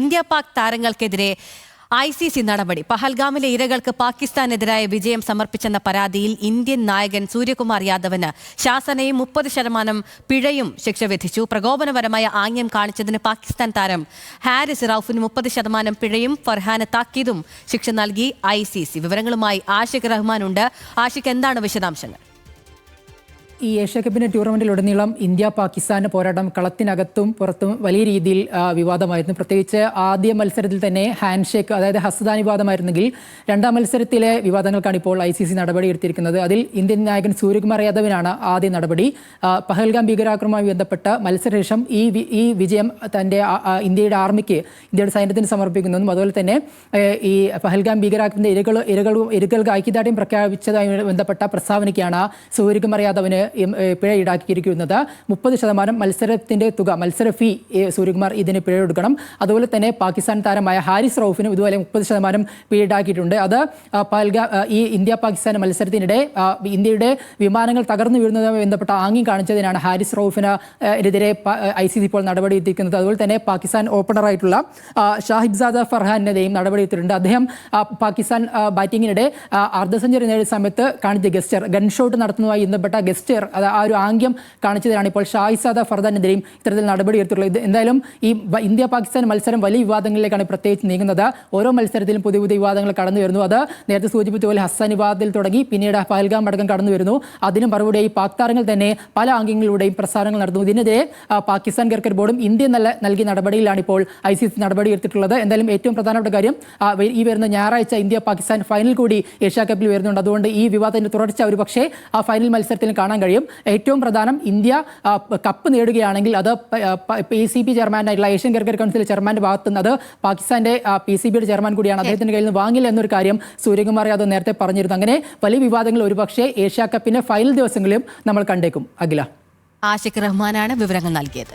India Pak താരങ്ങൾക്കെതിരെ ICC നടപടി. പഹൽഗാമിലെ ഇരകൾക്ക് പാകിസ്ഥാനെതിരായ വിജയം സമർപ്പിച്ചെന്ന പരാതിയിൽ ഇന്ത്യൻ നായകൻ സൂര്യകുമാർ യാദവിന് ശാസനയും 30% പിഴയും ശിക്ഷ വിധിച്ചു. പ്രകോപനപരമായ ആംഗ്യം കാണിച്ചതിന് പാകിസ്ഥാൻ താരം ഹാരിസ് റൌഫിന് 30% പിഴയും ഫർഹാന് താക്കീതും ശിക്ഷ നൽകി ICC. വിവരങ്ങളുമായി ആഷിഖ് റഹ്മാൻ ഉണ്ട്. ആഷിഖ്, എന്താണ് വിശദാംശങ്ങൾ? ഈ ഏഷ്യ കപ്പിന്റെ ടൂർണമെന്റിലുടനീളം ഇന്ത്യ പാകിസ്ഥാൻ പോരാട്ടം കളത്തിനകത്തും പുറത്തും വലിയ രീതിയിൽ വിവാദമായിരുന്നു. പ്രത്യേകിച്ച് ആദ്യ മത്സരത്തിൽ തന്നെ ഹാൻഡ് ഷേക്ക്, അതായത് ഹസ്തദാന വിവാദമായിരുന്നെങ്കിൽ രണ്ടാം മത്സരത്തിലെ വിവാദങ്ങൾക്കാണ് ഇപ്പോൾ ICC നടപടിയെടുത്തിരിക്കുന്നത്. അതിൽ ഇന്ത്യൻ നായകൻ സൂര്യകുമാർ യാദവിനാണ് ആദ്യ നടപടി. പഹൽഗാം ഭീകരാക്രമണവുമായി ബന്ധപ്പെട്ട മത്സരശേഷം ഈ വിജയം തന്റെ ഇന്ത്യയുടെ ആർമിക്ക്, ഇന്ത്യയുടെ സൈന്യത്തിന് സമർപ്പിക്കുന്നതും അതുപോലെ തന്നെ ഈ പഹൽഗാം ഭീകരാക്രമണത്തിന്റെ ഇരകൾക്ക് ഐക്യദാർഢ്യം പ്രഖ്യാപിച്ചതുമായി ബന്ധപ്പെട്ട പ്രസ്താവനയ്ക്കാണ് സൂര്യകുമാർ യാദവിന് പിഴ ഈടാക്കിയിരിക്കുന്നത്. 30% മത്സരത്തിന്റെ തുക, മത്സര ഫീ സൂര്യകുമാർ ഇതിന് പിഴ കൊടുക്കണം. അതുപോലെ തന്നെ പാകിസ്ഥാൻ താരമായ ഹാരിസ് റൌഫിനും ഇതുപോലെ 30% പിഴ ഈടാക്കിയിട്ടുണ്ട്. അത് ഈ ഇന്ത്യ പാകിസ്ഥാൻ മത്സരത്തിനിടെ ഇന്ത്യയുടെ വിമാനങ്ങൾ തകർന്നു വീഴുന്നതുമായി ബന്ധപ്പെട്ട ആംഗ്യം കാണിച്ചതിനാണ് ഹാരിസ് റൌഫിനെതിരെ ICC ഇപ്പോൾ നടപടിയെടുത്തിരിക്കുന്നത്. അതുപോലെ തന്നെ പാകിസ്ഥാൻ ഓപ്പണറായിട്ടുള്ള ഷാഹിബ്സാദ ഫർഹാനെതിരെയും നടപടിയെടുത്തിട്ടുണ്ട്. അദ്ദേഹം പാകിസ്ഥാൻ ബാറ്റിങ്ങിനിടെ അർദ്ധ സെഞ്ചുറി നേടിയ സമയത്ത് കാണിച്ച ഗസ്റ്റർ, ഗൺഷോട്ട് നടത്തുന്നതുമായി ബന്ധപ്പെട്ട ഗസ്റ്റർ, ആ ഒരു ആംഗ്യം കാണിച്ചതിനാണ് ഇപ്പോൾ ഷാഹിസാദ ഫർഹാനെതിരെയും ഇത്തരത്തിൽ നടപടിയെടുത്തിട്ടുള്ളത്. എന്തായാലും ഈ ഇന്ത്യ പാകിസ്ഥാൻ മത്സരം വലിയ വിവാദങ്ങളിലേക്കാണ് പ്രത്യേകിച്ച് നീങ്ങുന്നത്. ഓരോ മത്സരത്തിലും പുതിയ പുതിയ വിവാദങ്ങൾ കടന്നു വരുന്നു. അത് നേരത്തെ സൂചിപ്പിച്ച പോലെ ഹസ്സാൻ വിവാദത്തിൽ തുടങ്ങി പിന്നീട് പഹൽഗാം അടക്കം കടന്നു വരുന്നു. അതിന് മറുപടിയായി പാക് താരങ്ങൾ തന്നെ പല ആംഗ്യങ്ങളിലൂടെയും പ്രസാരങ്ങൾ നടത്തുന്നു. ഇതിനെതിരെ പാകിസ്ഥാൻ ക്രിക്കറ്റ് ബോർഡും ഇന്ത്യ നൽകിയ നടപടിയിലാണ് ഇപ്പോൾ ICC നടപടിയെടുത്തിട്ടുള്ളത്. എന്തായാലും ഏറ്റവും പ്രധാനപ്പെട്ട കാര്യം, ഈ വരുന്ന ഞായറാഴ്ച ഇന്ത്യ പാകിസ്ഥാൻ ഫൈനൽ കൂടി ഏഷ്യ കപ്പിൽ വരുന്നുണ്ട്. അതുകൊണ്ട് ഈ വിവാദത്തിന്റെ തുടർച്ച ഒരു പക്ഷേ ആ ഫൈനൽ മത്സരത്തിൽ കാണാൻ കഴിയും. ഏറ്റവും പ്രധാനം, ഇന്ത്യ കപ്പ് നേടുകയാണെങ്കിൽ അത് PCB ചെയർമാനായിട്ടുള്ള ഏഷ്യൻ ക്രിക്കറ്റ് കൗൺസിൽ ചെയർമാന്റെ ഭാഗത്തു നിന്ന് അത് പാകിസ്ഥാന്റെ PCBയുടെ ചെയർമാൻ കൂടിയാണ്, അദ്ദേഹത്തിന്റെ കയ്യിൽ നിന്ന് വാങ്ങില്ല എന്നൊരു കാര്യം സൂര്യകുമാർ യാദവ് നേരത്തെ പറഞ്ഞിരുന്നു. അങ്ങനെ വലിയ വിവാദങ്ങൾ ഒരുപക്ഷേ ഏഷ്യ കപ്പിന്റെ ഫൈനൽ ദിവസങ്ങളിലും നമ്മൾ കണ്ടേക്കും. അഖില. ആഷിഖ് റഹ്മാനാണ് വിവരങ്ങൾ നൽകിയത്.